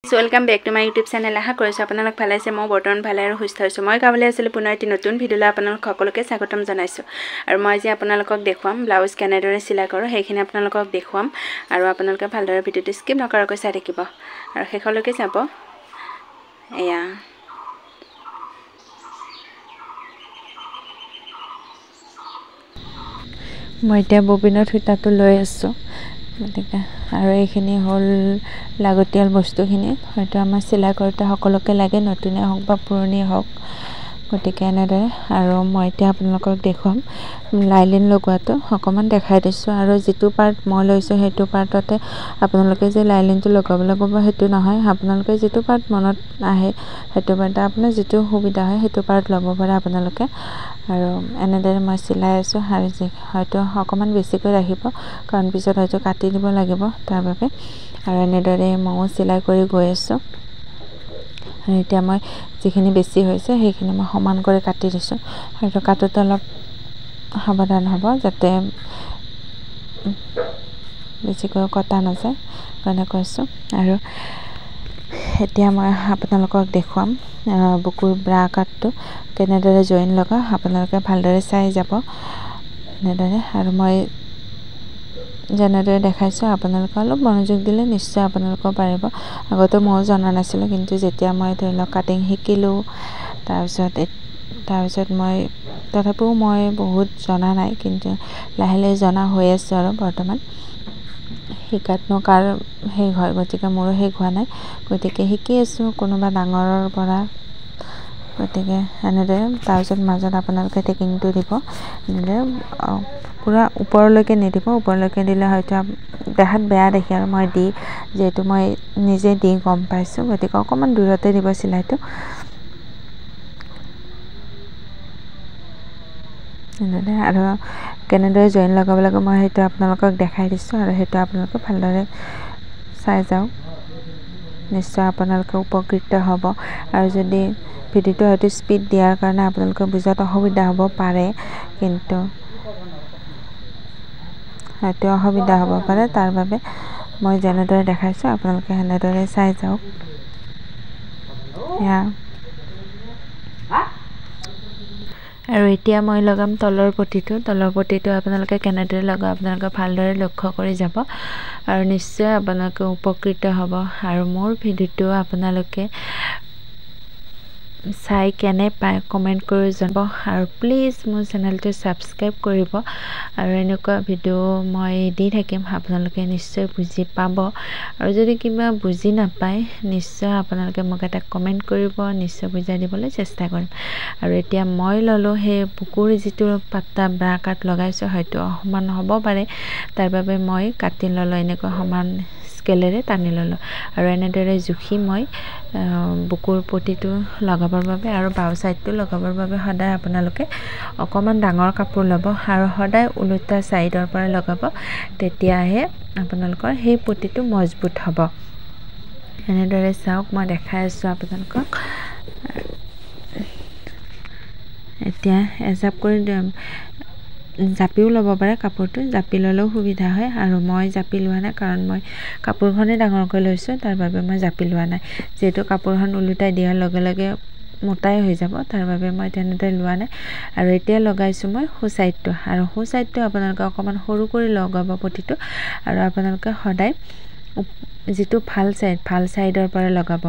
Welcome back to my YouTube channel. আশা কৰিছোঁ আপোনালোক ভালে আছে। মই বৰ্তমান ভালে আৰু সুস্থ হৈছোঁ। মই গাবলৈ আছিলোঁ পুনৰ এটি নতুন ভিডিঅ'লৈ আপোনালোক সকলোকে স্বাগতম জনাইছোঁ। আৰু মই আজি আপোনালোকক দেখুৱাম ব্লাউজ কেনেদৰে চিলাই কৰোঁ সেইখিনি আপোনালোকক দেখুৱাম। আৰু আপোনালোকে ভালদৰে ভিডিঅ'টো স্কিপ নকৰাকৈ চাই থাকিব আৰু শেষলৈকে চাব। এয়া মই এতিয়া ববিনত সূতাটো লৈ আছোঁ। গতিকে আৰু এইখিনি হ'ল লাগতিয়াল বস্তুখিনি। হয়তো আমাৰ চিলাই কৰোঁতে সকলোকে লাগে, নতুনেই হওক বা পুৰণিয়েই হওক। গতিকে এনেদৰে আৰু মই এতিয়া আপোনালোকক দেখুৱাম লাইলিন লগোৱাটো অকণমান দেখাই দিছোঁ। আৰু যিটো পাৰ্ট মই লৈছোঁ সেইটো পাৰ্টতে আপোনালোকে যে লাইলিনটো লগাব লাগিব সেইটো নহয়। আপোনালোকে যিটো পাৰ্ট মনত আহে সেইটো পাৰ্ট, আপোনাৰ যিটো সুবিধা হয় সেইটো পাৰ্ট ল'ব পাৰে আপোনালোকে। আৰু এনেদৰে মই চিলাই আছোঁ। আৰু হয়তো অকণমান বেছিকৈ ৰাখিব, কাৰণ পিছত হয়তো কাটি দিব লাগিব তাৰ বাবে। আৰু এনেদৰে ময়ো চিলাই কৰি গৈ আছোঁ। আৰু এতিয়া মই যিখিনি বেছি হৈছে সেইখিনি মই সমান কৰি কাটি দিছোঁ। হয়তো কাটোতে অলপ সাৱধান হ'ব যাতে বেছিকৈ কটা নাযায়, কাৰণে কৈছোঁ। আৰু এতিয়া মই আপোনালোকক দেখুৱাম বুকুৰ ব্ৰা কাটটো কেনেদৰে জইন লগাওঁ। আপোনালোকে ভালদৰে চাই যাব এনেদৰে। আৰু মই যেনেদৰে দেখাইছোঁ আপোনালোকে অলপ মনোযোগ দিলে নিশ্চয় আপোনালোকেও পাৰিব। আগতে ময়ো জনা নাছিলোঁ, কিন্তু যেতিয়া মই ধৰি লওক কাটিং শিকিলোঁ তাৰপিছত মই তথাপিও মই বহুত জনা নাই, কিন্তু লাহে লাহে জনা হৈ আছোঁ। আৰু বৰ্তমান শিকাতনো কাৰ শেষ হয়, গতিকে মোৰো শেষ হোৱা নাই। গতিকে শিকি আছোঁ কোনোবা ডাঙৰৰ পৰা। গতিকে এনেদৰে তাৰপিছত মাজত আপোনালোকে টেকিংটো দিব। এনেদৰে পূৰা ওপৰলৈকে নিদিব, ওপৰলৈকে দিলে হয়তো দেখাত বেয়া দেখে। আৰু মই যিহেতু মই নিজে দি গম পাইছোঁ, গতিকে অকণমান দূৰতে দিব চিলাইটো। এনেদৰে আৰু কেনেদৰে জইন লগাব লাগে মই সেইটো আপোনালোকক দেখাই দিছোঁ। আৰু সেইটো আপোনালোকে ভালদৰে চাই যাওক, নিশ্চয় আপোনালোকে উপকৃত হ'ব। আৰু যদি ভিডিঅ'টো হয়তো স্পীড দিয়াৰ কাৰণে আপোনালোকে বুজাত অসুবিধা হ'ব পাৰে, কিন্তু হয়তো অসুবিধা হ'ব পাৰে। তাৰ বাবে মই যেনেদৰে দেখাইছোঁ আপোনালোকে সেনেদৰে চাই যাওক। আৰু এতিয়া মই লগাম তলৰ পটিটো আপোনালোকে কেনেদৰে লগাব আপোনালোকে ভালদৰে লক্ষ্য কৰি যাব। আৰু নিশ্চয় আপোনালোকে উপকৃত হ'ব। আৰু মোৰ ভিডিঅ'টো আপোনালোকে চাই কেনে পায় কমেণ্ট কৰি জনাব। আৰু প্লিজ মোৰ চেনেলটো ছাবস্ক্ৰাইব কৰিব। আৰু এনেকুৱা ভিডিঅ' মই দি থাকিম, আপোনালোকে নিশ্চয় বুজি পাব। আৰু যদি কিবা বুজি নাপায় নিশ্চয় আপোনালোকে মোক এটা কমেণ্ট কৰিব, নিশ্চয় বুজাই দিবলৈ চেষ্টা কৰিম। আৰু এতিয়া মই ল'লোঁ সেই বুকুৰ যিটো পাত্তা ব্ৰা কাট লগাইছোঁ, হয়তো অসমান হ'ব পাৰে, তাৰ বাবে মই কাটি ল'লোঁ, এনেকুৱা সমান স্কেলেৰে টানি ল'লোঁ। আৰু এনেদৰে জুখি মই বুকুৰ পটিটো লগাবৰ বাবে আৰু বাও ছাইডটো লগাবৰ বাবে সদায় আপোনালোকে অকণমান ডাঙৰ কাপোৰ ল'ব। আৰু সদায় ওলোটা ছাইডৰ পৰা লগাব, তেতিয়াহে আপোনালোকৰ সেই পটিটো মজবুত হ'ব। এনেদৰে চাওক, মই দেখাই আছোঁ আপোনালোকক। এতিয়া এজাপ কৰি জাপিও ল'ব পাৰে কাপোৰটো, জাপি ল'লেও সুবিধা হয়। আৰু মই জাপি লোৱা নাই, কাৰণ মই কাপোৰখনেই ডাঙৰকৈ লৈছোঁ, তাৰ বাবে মই জাপি লোৱা নাই। যিহেতু কাপোৰখন ওলোটাই দিয়াৰ লগে লগে মোটাই হৈ যাব, তাৰ বাবে মই তেনেদৰে লোৱা নাই। আৰু এতিয়া লগাইছোঁ মই সোঁ ছাইডটো। আৰু সোঁ ছাইডটো আপোনালোকে অকণমান সৰু কৰি লগাব পটিটো। আৰু আপোনালোকে সদায় যিটো ভাল ছাইডৰ পৰা লগাব,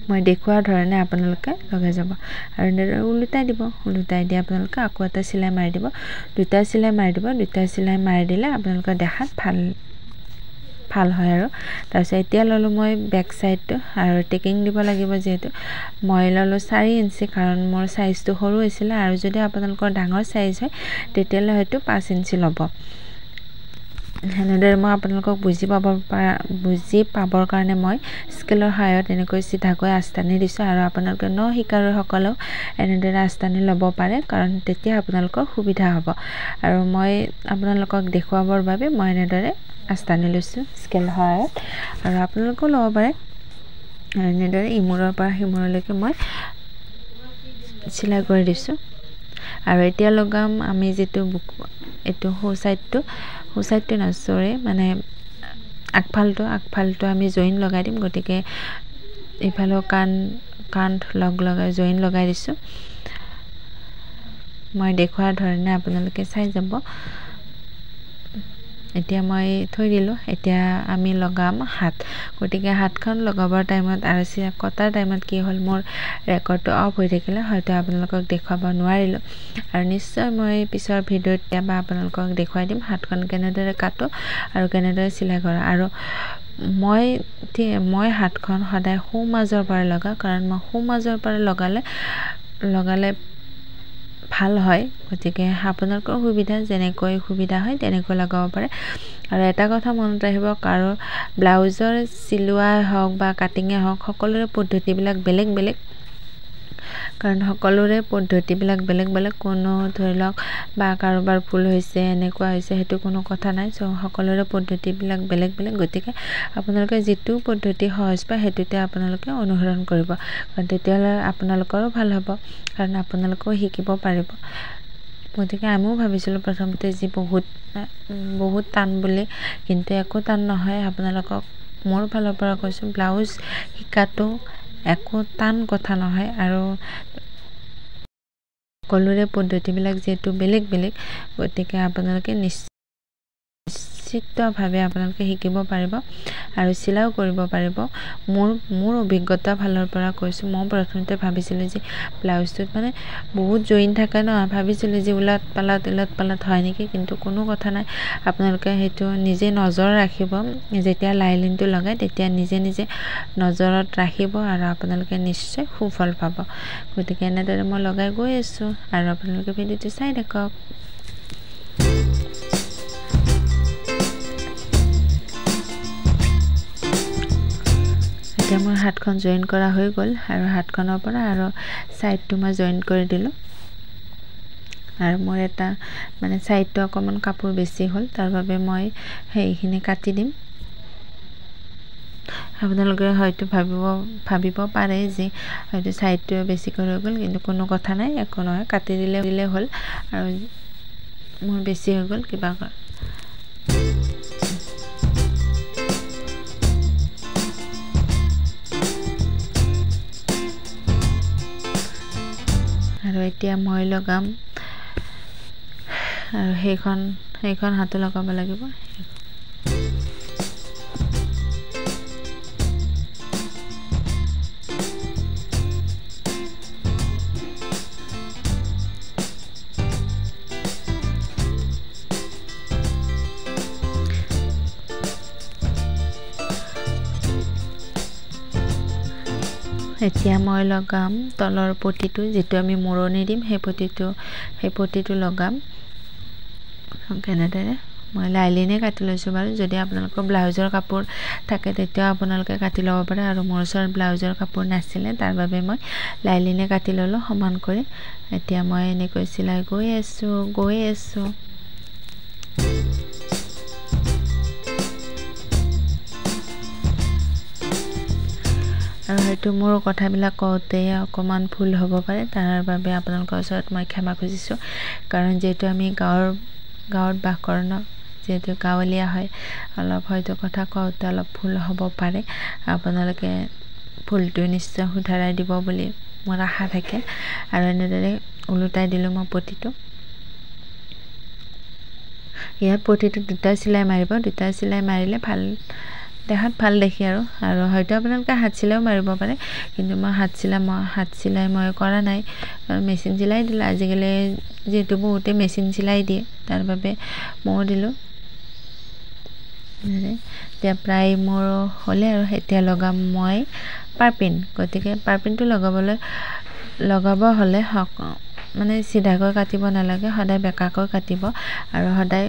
মই দেখুওৱাৰ ধৰণে আপোনালোকে লগাই যাব। আৰু এনেদৰে ওলোটাই দিব, ওলোটাই দি আপোনালোকে আকৌ এটা চিলাই মাৰি দিব, দুটা চিলাই মাৰি দিলে আপোনালোকৰ দেখাত ভাল হয়। আৰু তাৰপিছত এতিয়া ল'লোঁ মই বেক ছাইডটো। আৰু টেকিং দিব লাগিব, যিহেতু মই ল'লোঁ 4 ইঞ্চি, কাৰণ মোৰ ছাইজটো সৰু হৈছিলে। আৰু যদি আপোনালোকৰ ডাঙৰ ছাইজ হয় তেতিয়াহ'লে হয়তো 5 ইঞ্চি ল'ব। সেনেদৰে মই আপোনালোকক বুজি পাবৰ কাৰণে মই স্কেলৰ সহায়ত এনেকৈ চিধাকৈ আঁচটানি দিছোঁ। আৰু আপোনালোকে শিকাৰুসকলেও এনেদৰে আঁচটানি ল'ব পাৰে, কাৰণ তেতিয়া আপোনালোকৰ সুবিধা হ'ব। আৰু মই আপোনালোকক দেখুৱাবৰ বাবে মই এনেদৰে আঁচটানি লৈছোঁ স্কেলৰ সহায়ত। আৰু আপোনালোকেও ল'ব পাৰে। আৰু এনেদৰে ইমূৰৰ পৰা সিমূৰলৈকে মই চিলাই কৰি দিছোঁ। আৰু এতিয়া লগাম আমি যিটো এইটো সোঁ ছাইডটো মানে আগফালটো আমি জইন লগাই দিম গতিকে এইফালেও কাণ লগাই জইন লগাই দিছোঁ মই দেখুৱাৰ ধৰণে আপোনালোকে চাই যাব এতিয়া মই থৈ দিলোঁ এতিয়া আমি লগাম হাত গতিকে হাতখন লগাবৰ টাইমত আৰু কটাৰ টাইমত কি হ'ল মোৰ ৰেকৰ্ডটো অফ হৈ থাকিলে হয়তো আপোনালোকক দেখুৱাব নোৱাৰিলোঁ আৰু নিশ্চয় মই পিছৰ ভিডিঅ'ত কেতিয়াবা আপোনালোকক দেখুৱাই দিম হাতখন কেনেদৰে কাটো আৰু কেনেদৰে চিলাই কৰা আৰু মই হাতখন সদায় সোঁ মাজৰ পৰা লগাওঁ কাৰণ মই সোঁ মাজৰ পৰা লগালে ভাল হয় গতিকে আপোনালোকৰ সুবিধা যেনেকৈ সুবিধা হয় তেনেকৈ লগাব পাৰে আৰু এটা কথা মনত ৰাখিব কাৰো ব্লাউজৰ চিলোৱাই হওক বা কাটিঙে হওক সকলোৰে পদ্ধতিবিলাক বেলেগ কাৰণ সকলোৰে পদ্ধতিবিলাক বেলেগ কোনো ধৰি লওক বা কাৰোবাৰ ভুল হৈছে এনেকুৱা হৈছে সেইটো কোনো কথা নাই সকলোৰে পদ্ধতিবিলাক বেলেগ গতিকে আপোনালোকে যিটো পদ্ধতি সহজ পায় সেইটোতে আপোনালোকে অনুসৰণ কৰিব কাৰণ তেতিয়াহ'লে আপোনালোকৰো ভাল হ'ব কাৰণ আপোনালোকেও শিকিব পাৰিব গতিকে আমিও ভাবিছিলোঁ প্ৰথমতে যি বহুত টান বুলি কিন্তু একো টান নহয় আপোনালোকক মোৰ ফালৰ পৰা কৈছোঁ ব্লাউজ শিকাটো একো টান কথা নহয় আৰু সকলোৰে পদ্ধতিবিলাক যিহেতু বেলেগ গতিকে আপোনালোকে নিশ্চিতভাৱে আপোনালোকে শিকিব পাৰিব আৰু চিলাইও কৰিব পাৰিব মোৰ অভিজ্ঞতা ফালৰ পৰা কৈছোঁ মই প্ৰথমতে ভাবিছিলোঁ যে ব্লাউজটোত মানে বহুত জইন থাকে ন ভাবিছিলোঁ যে উলট পালট হয় নেকি কিন্তু কোনো কথা নাই আপোনালোকে সেইটো নিজে নজৰ ৰাখিব যেতিয়া লাইলিনটো লগাই তেতিয়া নিজে নজৰত ৰাখিব আৰু আপোনালোকে নিশ্চয় সুফল পাব গতিকে এনেদৰে মই লগাই গৈ আছোঁ আৰু আপোনালোকে ভিডিঅ'টো চাই থাকক এতিয়া মোৰ হাতখন জইন কৰা হৈ গ'ল আৰু হাতখনৰ পৰা আৰু সাইডটো মই জইন কৰি দিলোঁ আৰু মোৰ এটা মানে সাইডটো অকমান কাপোৰ বেছি হ'ল তাৰ বাবে মই সেইখিনি কাটি দিম আপোনালোকে হয়তো ভাবিব পাৰে যে হয়তো সাইডটো বেছি কৰি গ'ল কিন্তু কোনো কথা নাই একো নহয় কাটি দিলে হ'ল আৰু মোৰ বেছি হৈ গ'ল কিবা আৰু এতিয়া মই লগাম আৰু সেইখন হাতো লগাব লাগিব এতিয়া মই লগাম তলৰ পটিটো যেটো আমি মৰণি দিম সেই পটিটো লগাম কেনেদৰে মই লাইলিনে কাটি লৈছোঁ বাৰু যদি আপোনালোকৰ ব্লাউজৰ কাপোৰ থাকে তেতিয়া আপোনালোকে কাটি ল'ব পাৰে আৰু মোৰ ওচৰত ব্লাউজৰ কাপোৰ নাছিলে তাৰ বাবে মই লাইলিনে কাটি ল'লোঁ সমান কৰি এতিয়া মই এনেকৈ চিলাই গৈ আছোঁ আৰু হয়তো মোৰ কথাবিলাক কওঁতে অকমান ভুল হ'ব পাৰে তাৰ বাবে আপোনালোকৰ ওচৰত মই ক্ষমা খুজিছোঁ কাৰণ যেহেতু আমি গাঁৱত বাস কৰোঁ ন যেহেতু গাঁৱলীয়া হয় অলপ হয়তো কথা কওঁতে অলপ ভুল হ'ব পাৰে আপোনালোকে ভুলটো নিশ্চয় শুধৰাই দিব বুলি মোৰ আশা থাকে আৰু এনেদৰে উলুটাই দিলোঁ মই পটিটো ইয়াত পটিটো দুটা চিলাই মাৰিব দুটা চিলাই মাৰিলে দেখাত ভাল দেখি আৰু হয়তো আপোনালোকে হাত চিলাইও মাৰিব পাৰে কিন্তু মই হাত চিলাই মই কৰা নাই মেচিন চিলাই দিলোঁ আজিকালি যেহেতু বহুতে মেচিন চিলাই দিয়ে তাৰ বাবে মই দিলোঁ এতিয়া প্ৰায় মোৰ হ'লে আৰু এতিয়া লগাম মই পাৰপিন গতিকে পাৰপিনটো লগাব হ'লে মানে সিধাকৈ কাটিব নালাগে সদায় বেকাকৈ কাটিব আৰু সদায়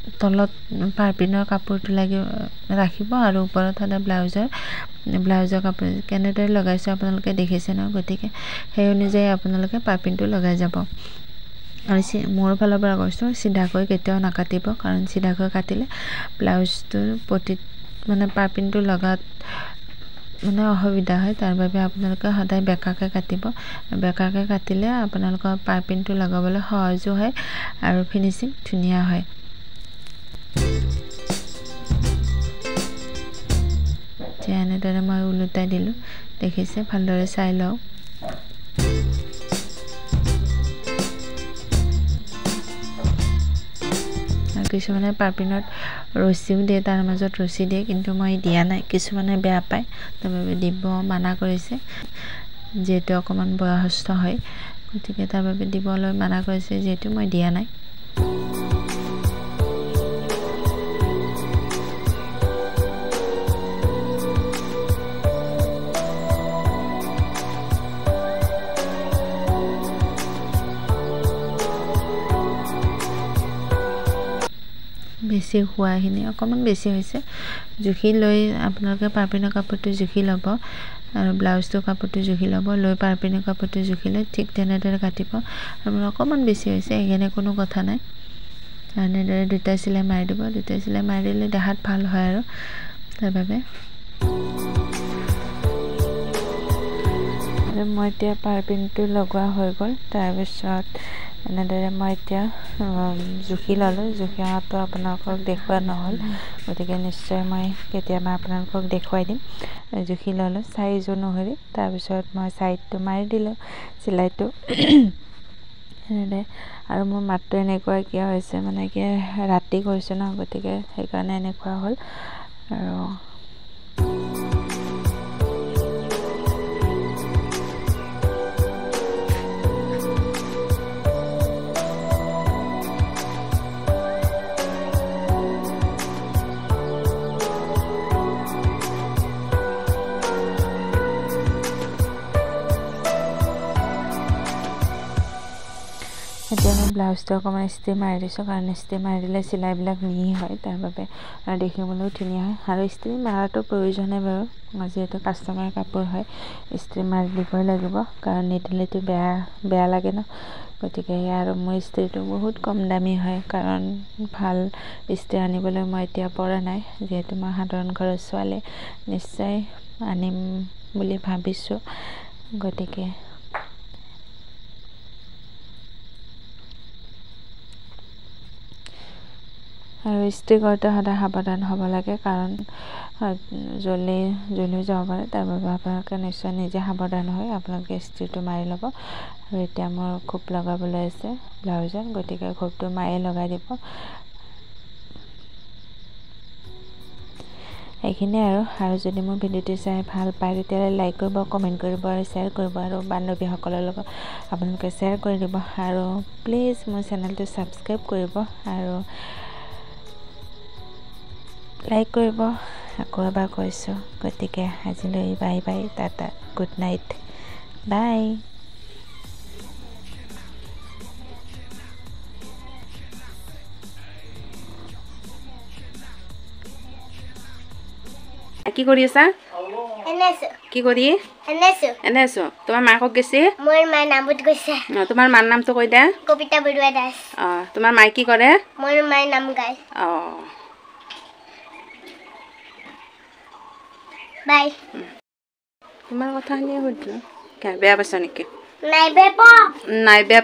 তলত পাৰপিনৰ কাপোৰটো ৰাখিব আৰু ওপৰত সদায় ব্লাউজৰ কাপোৰ কেনেদৰে লগাইছোঁ আপোনালোকে দেখিছে ন গতিকে সেই অনুযায়ী আপোনালোকে পাৰপিনটো লগাই যাব আৰু মোৰ ফালৰ পৰা কৈছোঁ সিধাকৈ কেতিয়াও নাকাটিব কাৰণ সিধাকৈ কাটিলে ব্লাউজটোৰ পটিত মানে পাৰপিনটো লগাত মানে অসুবিধা হয় তাৰ বাবে আপোনালোকে সদায় বেকাকৈ কাটিব বেকাকৈ কাটিলে আপোনালোকৰ পাৰপিনটো লগাবলৈ সহজো হয় আৰু ফিনিচিং ধুনীয়া হয় এতিয়া এনেদৰে মই ওলোটাই দিলোঁ দেখিছে ভালদৰে চাই লওঁ কিছুমানে পাৰ্পিনত ৰছীও দিয়ে তাৰ মাজত ৰছী দিয়ে কিন্তু মই দিয়া নাই কিছুমানে বেয়া পায় তাৰবাবে দিব মানা কৰিছে যেহেতু অকণমান বয়সস্থ হয় গতিকে তাৰবাবে দিবলৈ মানা কৰিছে যেহেতু মই দিয়া নাই বেছি হোৱাখিনি অকণমান বেছি হৈছে জুখি লৈ আপোনালোকে পাৰ্পিনৰ কাপোৰটো জুখি ল'ব আৰু ব্লাউজটো কাপোৰটো জুখি ল'ব লৈ পাৰ্পিনৰ কাপোৰটো জুখি লৈ ঠিক তেনেদৰে কাটিব আৰু অকণমান বেছি হৈছে সেইকাৰণে কোনো কথা নাই এনেদৰে দুটা চিলাই মাৰি দিব দুটা চিলাই মাৰি দিলে দেখাত ভাল হয় আৰু তাৰ বাবে মই এতিয়া পাৰ্পিনটো লগোৱা হৈ গ'ল তাৰপিছত এনেদৰে মই এতিয়া জুখি ল'লোঁ জুখি অহাটো আপোনালোকক দেখুওৱা নহ'ল গতিকে নিশ্চয় মই কেতিয়াবা আপোনালোকক দেখুৱাই দিম জুখি ল'লোঁ চাইজ অনুসৰি তাৰপিছত মই ছাইডটো মাৰি দিলোঁ চিলাইটো এনেদৰে আৰু মোৰ মাতটো এনেকুৱা কিয় হৈছে মানে কি ৰাতি কৰিছোঁ ন গতিকে সেইকাৰণে এনেকুৱা হ'ল আৰু এতিয়া মই ব্লাউজটো অকণমান ইস্ত্ৰি মাৰি দিছোঁ কাৰণ ইস্ত্ৰি মাৰি দিলে চিলাইবিলাক মিহি হয় তাৰ বাবে আৰু দেখিবলৈও ধুনীয়া হয় আৰু ইস্ত্ৰি মাৰাটো প্ৰয়োজনে বাৰু যিহেতু কাষ্টমাৰ কাপোৰ হয় ইস্ত্ৰি মাৰি দিবই লাগিব কাৰণ নিদিলেতো বেয়া লাগে ন গতিকে আৰু মোৰ ইস্ত্ৰিটো বহুত কম দামী হয় কাৰণ ভাল ইস্ত্ৰি আনিবলৈ মই এতিয়া পৰা নাই যিহেতু মই সাধাৰণ ঘৰৰ ছোৱালী নিশ্চয় আনিম বুলি ভাবিছোঁ গতিকে আৰু ইস্ত্ৰি কৰোঁতে সদায় সাৱধান হ'ব লাগে কাৰণ জ্বলিও যাব পাৰে তাৰ বাবে আপোনালোকে নিশ্চয় নিজে সাৱধান হৈ আপোনালোকে ইস্ত্ৰিটো মাৰি ল'ব আৰু এতিয়া মোৰ খোপ লগাবলৈ আছে ব্লাউজত গতিকে খোপটো মায়ে লগাই দিব এইখিনিয়ে আৰু যদি মোৰ ভিডিঅ'টো চাই ভাল পায় তেতিয়াহ'লে লাইক কৰিব কমেণ্ট কৰিব আৰু শ্বেয়াৰ কৰিব আৰু বান্ধৱীসকলৰ লগত আপোনালোকে শ্বেয়াৰ কৰি দিব আৰু প্লিজ মোৰ চেনেলটো ছাবস্ক্ৰাইব কৰিব আৰু লাইক কৰিব আকৌ এবাৰ কৈছোঁ গতিকে আজিলৈ bye bye Tata good night bye কি কৰি আছা কি কৰি এনে আছো তোমাৰ মাকক গৈছে মোৰ মাৰ নামত গৈছে তোমাৰ মাৰ নামটো কৈ দে কবিতা বৰুৱা দাস তোমাৰ মাই কি কৰে মোৰ মাৰ নাম গায় বাই তোমাৰ কথা শুনিয়ে সুধিলোঁ বেয়া পাইছা নেকি নাই বেয়া নাই বেয়া